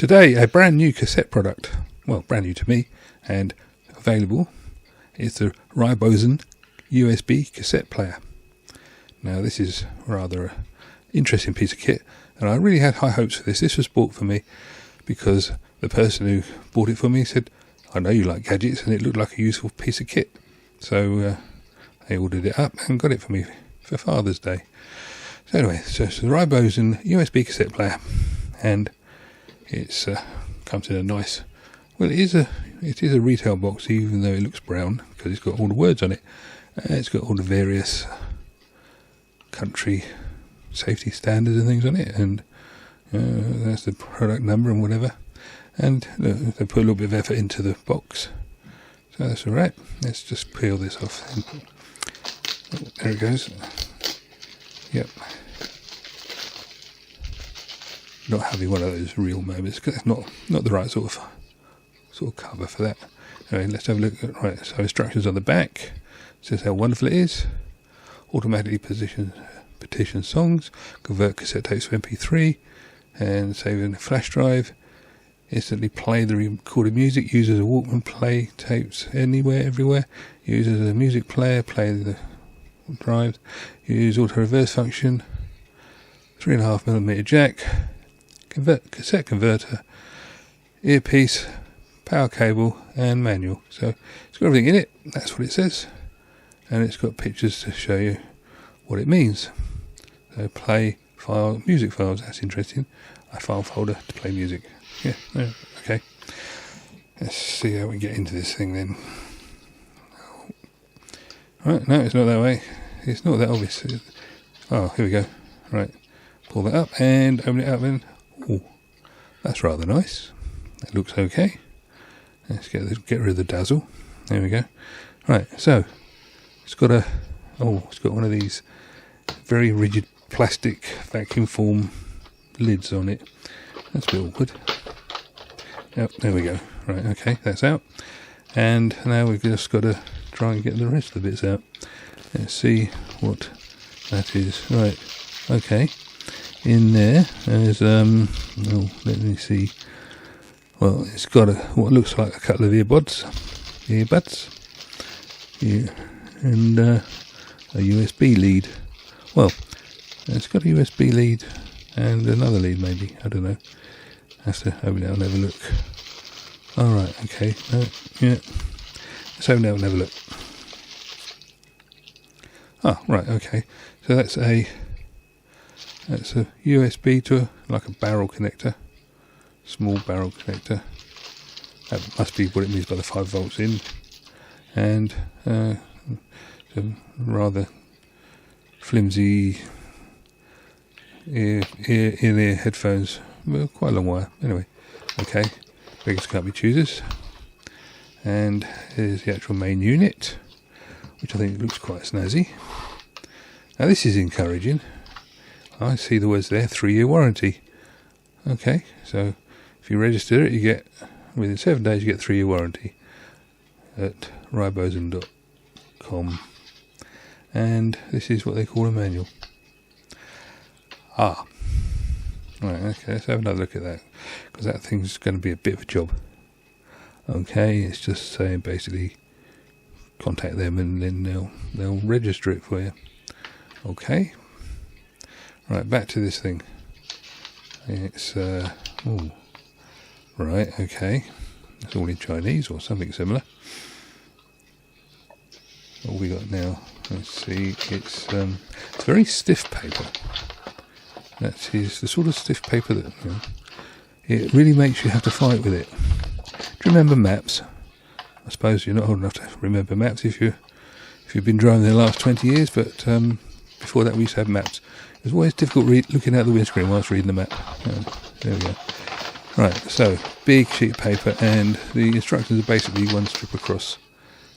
Today, a brand new cassette product, well, brand new to me, and available, is the Rybozen USB cassette player. Now, this is rather an interesting piece of kit, and I really had high hopes for this. This was bought for me because the person who bought it for me said, I know you like gadgets, and it looked like a useful piece of kit. So they ordered it up and got it for me for Father's Day. So anyway, so it's the Rybozen USB cassette player, and it's comes in a nice, well, it is a retail box, even though it looks brown because it's got all the words on it. It's got all the various country safety standards and things on it, and that's the product number and whatever. And they put a little bit of effort into the box, so that's all right. Let's just peel this off. There it goes. Yep. Not having one of those real moments because it's not the right sort of cover for that. Anyway, let's have a look at right. So instructions on the back. It says how wonderful it is. Automatically partition songs. Convert cassette tapes to MP3 and save in a flash drive. Instantly play the recorded music. Use as a walkman. Play tapes anywhere, everywhere. Use as a music player. Play the drives. Use auto reverse function. 3.5mm jack. Cassette converter, earpiece, power cable and manual. So it's got everything in it, that's what it says, and it's got pictures to show you what it means. So play file, music files, that's interesting. A file folder to play music. Yeah, okay. Let's see how we get into this thing then. Right, no, it's not that way. It's not that obvious. Oh, here we go. Right, pull that up and open it up and oh, that's rather nice. That looks okay. Let's get rid of the dazzle. There we go. Right, so it's got one of these very rigid plastic vacuum form lids on it. That's a bit awkward. Yep, there we go. Right, okay, that's out. And now we've just got to try and get the rest of the bits out. Let's see what that is. Right, okay. In there's let me see. Well, it's got what looks like a couple of earbuds, and a USB lead. Well, it's got a USB lead and another lead, maybe. I don't know. Has to open it and have a look. All right, okay. Yeah. Let's open it and have a look. Oh, right, okay. So that's a USB to like a barrel connector, small barrel connector. That must be what it means by the 5 volts in, and some rather flimsy in-ear headphones. Well, quite a long wire. Anyway, okay. Beggars can't be choosers. And here's the actual main unit, which I think looks quite snazzy. Now this is encouraging. I see the words there, 3-year warranty. Okay, so if you register it, you get, within 7 days, you get 3-year warranty at rybozen.com. And this is what they call a manual. Ah. Right, okay, let's have another look at that, because that thing's going to be a bit of a job. Okay, it's just saying basically contact them and then they'll register it for you. Okay. Right, back to this thing. It's, right, okay. It's all in Chinese or something similar. What we got now? Let's see, it's very stiff paper. That is the sort of stiff paper that, it really makes you have to fight with it. Do you remember maps? I suppose you're not old enough to remember maps if you've been driving the last 20 years, but before that we used to have maps. It was always difficult looking out the windscreen whilst reading the map. There we go. Right, so big sheet of paper, and the instructions are basically one strip across,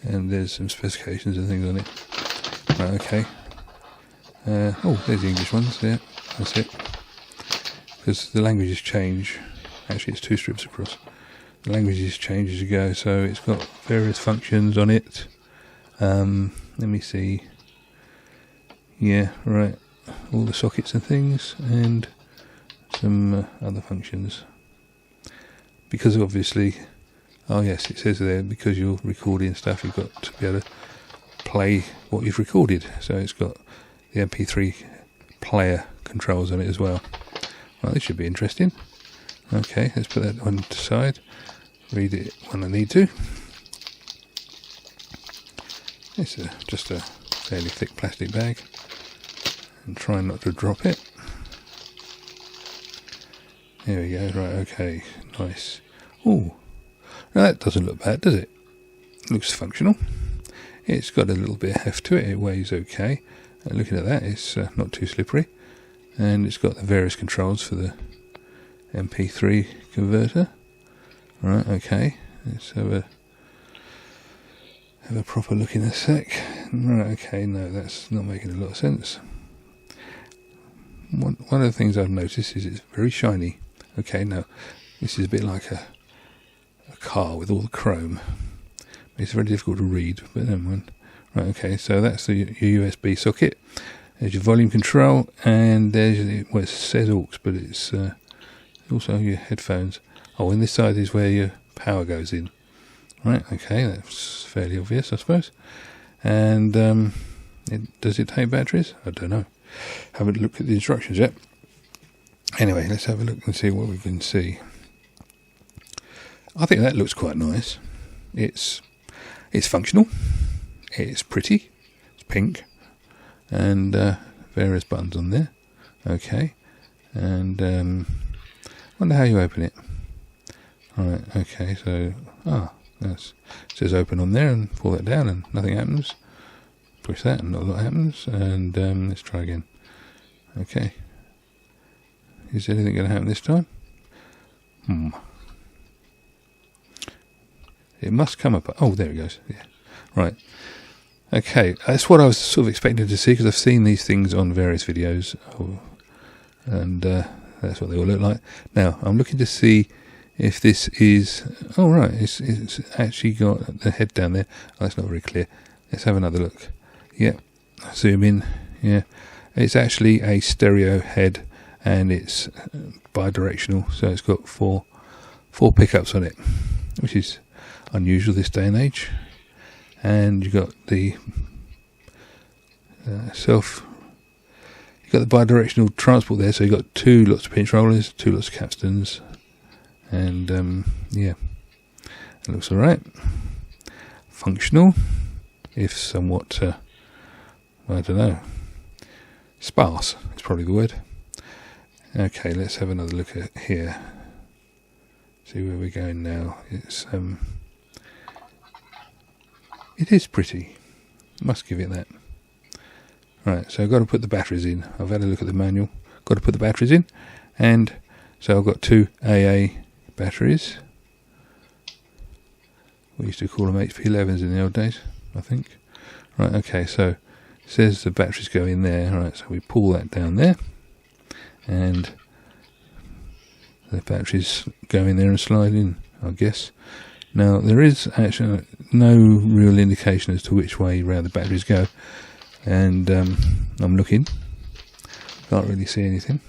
and there's some specifications and things on it. Right, okay. There's the English ones. Yeah, that's it. Because the languages change. Actually, it's 2 strips across. The languages change as you go, so it's got various functions on it. Let me see. Yeah, right. All the sockets and things, and some other functions. because obviously, oh yes, it says there, because you're recording stuff, you've got to be able to play what you've recorded. So it's got the MP3 player controls on it as well. Well, this should be interesting. Okay, let's put that one to the side. Read it when I need to. It's just a fairly thick plastic bag, and try not to drop it. There we go. Right, okay, nice. Oh, that doesn't look bad, does it? Looks functional. It's got a little bit of heft to it. It weighs okay. Looking at that, it's not too slippery, and it's got the various controls for the MP3 converter. Right, okay. Let's have a proper look in a sec. Right, okay. No, that's not making a lot of sense. One of the things I've noticed is it's very shiny. Okay, now this is a bit like a car with all the chrome. It's very difficult to read, but never mind. Right, okay, so that's your USB socket. There's your volume control, and there's, well, it says aux, but it's also your headphones. Oh, and this side is where your power goes in. Right, okay, that's fairly obvious, I suppose. And does it take batteries? I don't know. Haven't looked at the instructions yet. Anyway, let's have a look and see what we can see. I think that looks quite nice. It's functional. It's pretty. It's pink, and various buttons on there. Okay, and wonder how you open it. All right. Okay. So it says open on there, and pull that down, and nothing happens. Push that, and not a lot happens. And let's try again. Okay. Is anything going to happen this time? It must come up. Oh, there it goes. Yeah. Right. Okay. That's what I was sort of expecting to see, because I've seen these things on various videos, and that's what they all look like. Now, I'm looking to see if this is... Oh, right. It's actually got the head down there. Oh, that's not very clear. Let's have another look. Yeah. Zoom in. Yeah. It's actually a stereo head, and it's bi-directional, so it's got four pickups on it, which is unusual this day and age. And you've got the you've got the bi-directional transport there, so you've got two lots of pinch rollers, two lots of capstans, and yeah, it looks alright. Functional, if somewhat I don't know, sparse, it's probably the word. Okay, let's have another look at here. See where we're going now. It is pretty. Must give it that. Right, so I've got to put the batteries in. I've had a look at the manual. Got to put the batteries in, and so I've got two AA batteries. We used to call them HP11s in the old days, I think. Right, okay, so it says the batteries go in there. Right, so we pull that down there, and the batteries go in there and slide in, I guess. Now, there is actually no real indication as to which way round the batteries go, and I'm looking, can't really see anything.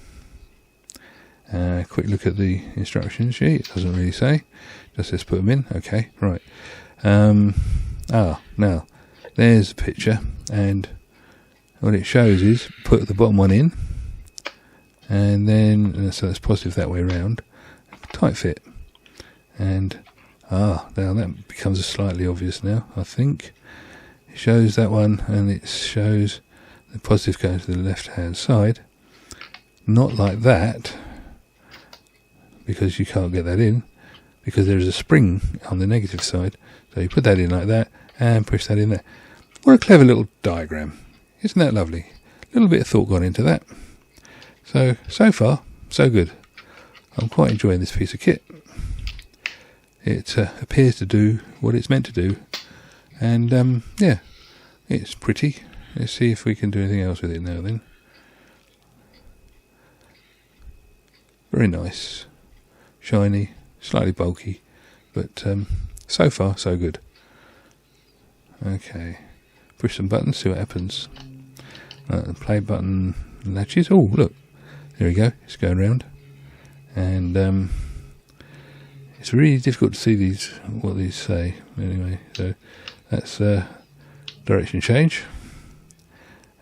Quick look at the instruction sheet. It doesn't really say, just says put them in. Okay, right. Now there's the picture, and what it shows is put the bottom one in, and then so it's positive that way around, tight fit, and now that becomes slightly obvious now. I think it shows that one, and it shows the positive going to the left hand side, not like that, because you can't get that in, because there is a spring on the negative side. So you put that in like that and push that in there. What a clever little diagram. Isn't that lovely? A little bit of thought gone into that. So far, so good. I'm quite enjoying this piece of kit. It appears to do what it's meant to do. And yeah, it's pretty. Let's see if we can do anything else with it now then. Very nice. Shiny, slightly bulky, but so far so good. Okay, push some buttons, see what happens. The play button latches. Oh, look, there we go. It's going round, and It's really difficult to see what these say. Anyway, so that's direction change.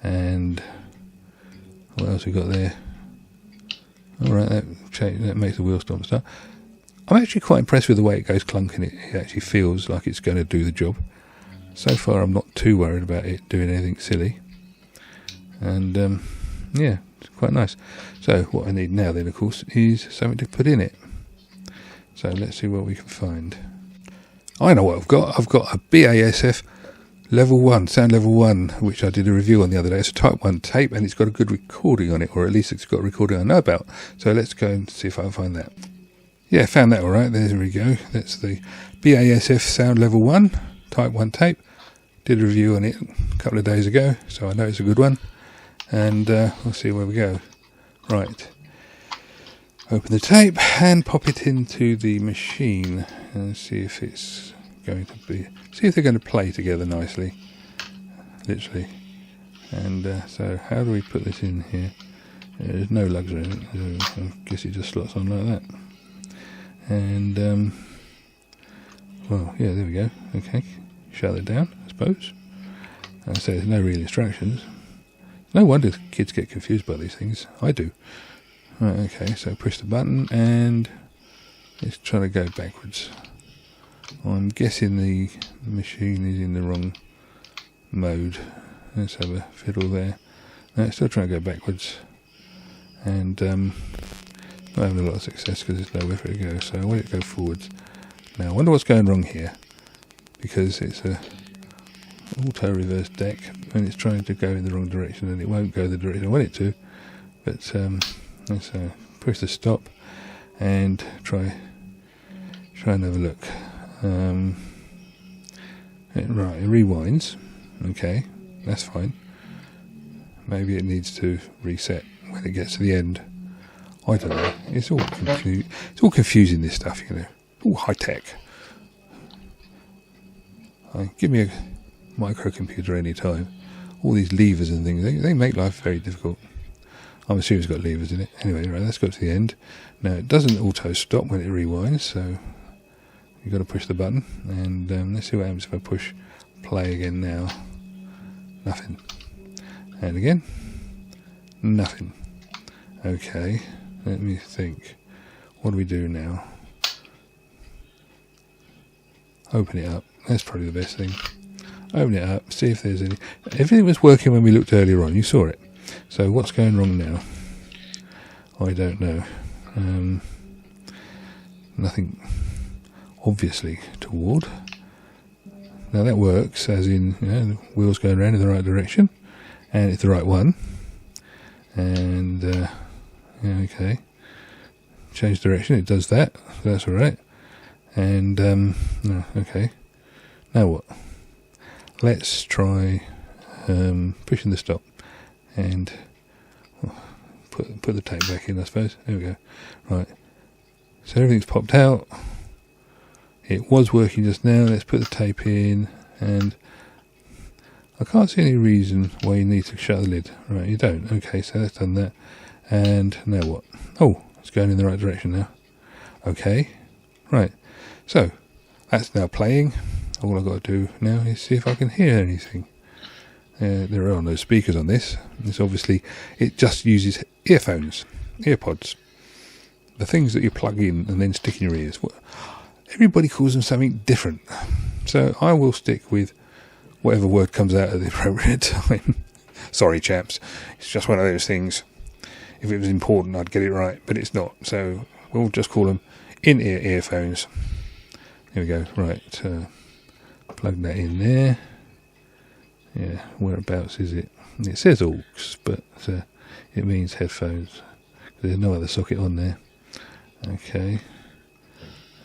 And what else we got there? Alright, that makes the wheel start. I'm actually quite impressed with the way it goes clunk, and it actually feels like it's going to do the job. So far I'm not too worried about it doing anything silly. And yeah, it's quite nice. So what I need now then, of course, is something to put in it. So let's see what we can find. I know what I've got. I've got a BASF level 1, sound level 1, which I did a review on the other day. It's a type 1 tape, and it's got a good recording on it, or at least it's got a recording I know about. So let's go and see if I can find that. Yeah, found that all right. There we go. That's the BASF sound level 1, type 1 tape. Did a review on it a couple of days ago, so I know it's a good one. And we'll see where we go. Right. Open the tape and pop it into the machine and see if it's going to be... See if they're going to play together nicely. Literally. And so how do we put this in here? There's no lugs in it. So I guess it just slots on like that. And, well, yeah, there we go. Okay. Shut it down, I suppose. And so there's no real instructions. No wonder kids get confused by these things. I do. Right, okay, so push the button and it's trying to go backwards. I'm guessing the machine is in the wrong mode. Let's have a fiddle there. No, it's still trying to go backwards. And not having a lot of success because there's nowhere for it to go. So I want it to go forwards. Now I wonder what's going wrong here. Because it's a auto reverse deck and it's trying to go in the wrong direction and it won't go the direction I want it to. But let's push the stop and try and have a look. Right, it rewinds. Okay, that's fine. Maybe it needs to reset when it gets to the end. I don't know. It's all confusing, this stuff, you know. All high tech. Give me a microcomputer any time. All these levers and things, they make life very difficult. I'm assuming it's got levers in it. Anyway, right, let's go to the end. Now, it doesn't auto-stop when it rewinds, so you've got to push the button. And let's see what happens if I push play again now. Nothing. And again. Nothing. Okay, let me think. What do we do now? Open it up. That's probably the best thing. Open it up, see if there's any... Everything was working when we looked earlier on, you saw it. So what's going wrong now? I don't know. Nothing obviously toward. Now that works, as in, you know, the wheel's going around in the right direction, and it's the right one. And, yeah, okay. Change direction, it does that, so that's alright. And, no, okay. Now what? Let's try pushing the stop and put the tape back in, I suppose. There we go. Right. So everything's popped out. It was working just now. Let's put the tape in, and I can't see any reason why you need to shut the lid. Right, you don't. Okay, so that's done that. And now what? Oh, it's going in the right direction now. Okay. Right. So that's now playing. All I've got to do now is see if I can hear anything. There are no speakers on this. It's obviously, it just uses earphones, earpods. The things that you plug in and then stick in your ears. Everybody calls them something different. So I will stick with whatever word comes out at the appropriate time. Sorry, chaps. It's just one of those things. If it was important, I'd get it right, but it's not. So we'll just call them in-ear earphones. There we go. Right. Plug that in there. Yeah, whereabouts is it? It says aux, but it means headphones. There's no other socket on there. Okay.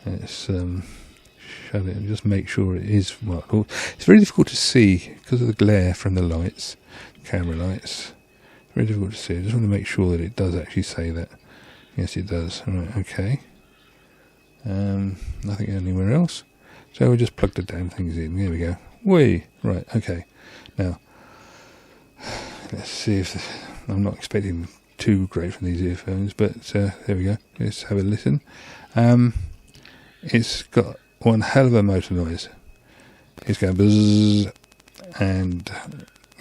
Let's shut it and just make sure it is marked. It's very difficult to see because of the glare from the lights, camera lights. It's very difficult to see. I just want to make sure that it does actually say that. Yes, it does. Right, okay. Nothing anywhere else. So we'll just plug the damn things in. There we go. Whee! Right, okay. Now, let's see if... I'm not expecting too great from these earphones, but there we go. Let's have a listen. it's got one hell of a motor noise. It's going buzz, and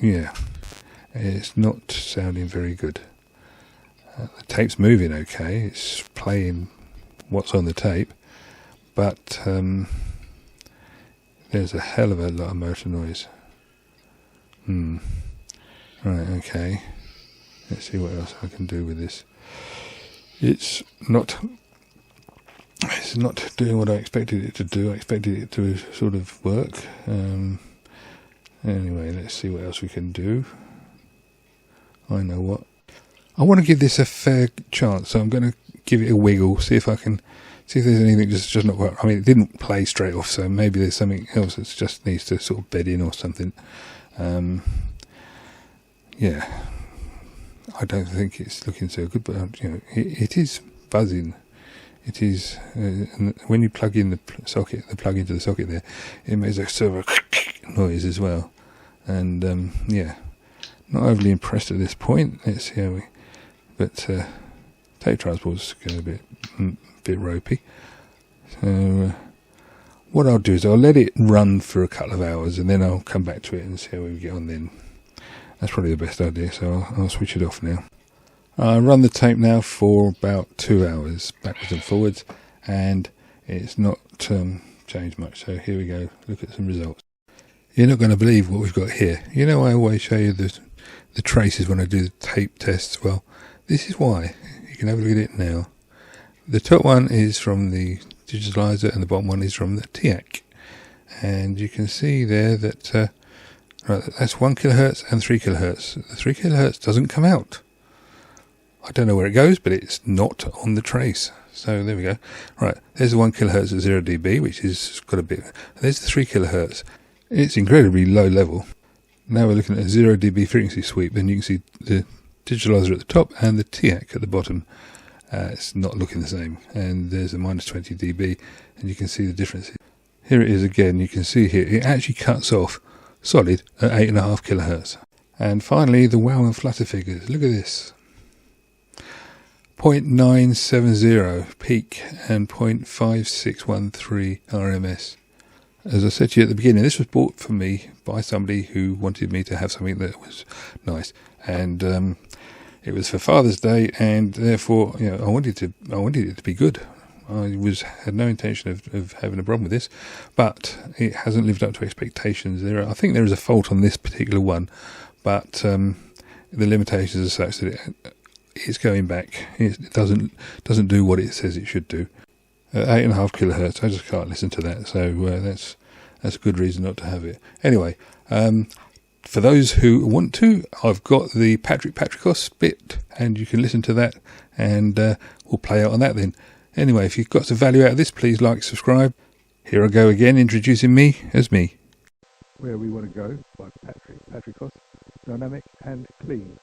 yeah, it's not sounding very good. The tape's moving okay, it's playing what's on the tape, but there's a hell of a lot of motor noise. Right, okay. Let's see what else I can do with this. It's not doing what I expected it to do. I expected it to sort of work. Anyway, let's see what else we can do. I know what. I want to give this a fair chance, so I'm going to give it a wiggle, see if there's anything just not work. I mean, it didn't play straight off, so maybe there's something else that just needs to sort of bed in or something. Yeah, I don't think it's looking so good, but it is buzzing. It is, and when you plug in the plug into the socket there, it makes a sort of a noise as well. And yeah, not overly impressed at this point. Let's see how we. But tape transport's going a bit ropey. So what I'll do is I'll let it run for a couple of hours, and then I'll come back to it and see how we get on then. That's probably the best idea, so I'll switch it off now. I run the tape now for about 2 hours, backwards and forwards, and it's not changed much. So here we go, look at some results. You're not going to believe what we've got here. You know, I always show you the traces when I do the tape tests. Well, this is why. You can have a look at it now. The top one is from the digitalizer and the bottom one is from the teac. And you can see there that right, that's 1 kilohertz and 3 kilohertz. The 3 kilohertz doesn't come out. I don't know where it goes, but it's not on the trace. So there we go. Right, there's the 1 kilohertz at 0 dB, which is got a bit. There's the 3 kilohertz. It's incredibly low level. Now we're looking at a 0 dB frequency sweep, and you can see the digitalizer at the top and the teac at the bottom. It's not looking the same. And there's a minus 20 dB, and you can see the difference. Here it is again. You can see here it actually cuts off solid at 8.5 kilohertz. And finally, the wow and flutter figures. Look at this. 0.970 peak and 0.5613 RMS. As I said to you at the beginning, this was bought for me by somebody who wanted me to have something that was nice, and it was for Father's Day, and therefore, I wanted it to be good. I had no intention of having a problem with this, but it hasn't lived up to expectations. I think there is a fault on this particular one, but the limitations are such that it's going back. It doesn't do what it says it should do. 8.5 kilohertz. I just can't listen to that. So that's a good reason not to have it. Anyway, for those who want to, I've got the Patricos bit, and you can listen to that, and we'll play out on that then. Anyway, if you've got some value out of this, please like, subscribe. Here I go again, introducing me as me. Where We Want to Go by Patricos, dynamic and clean.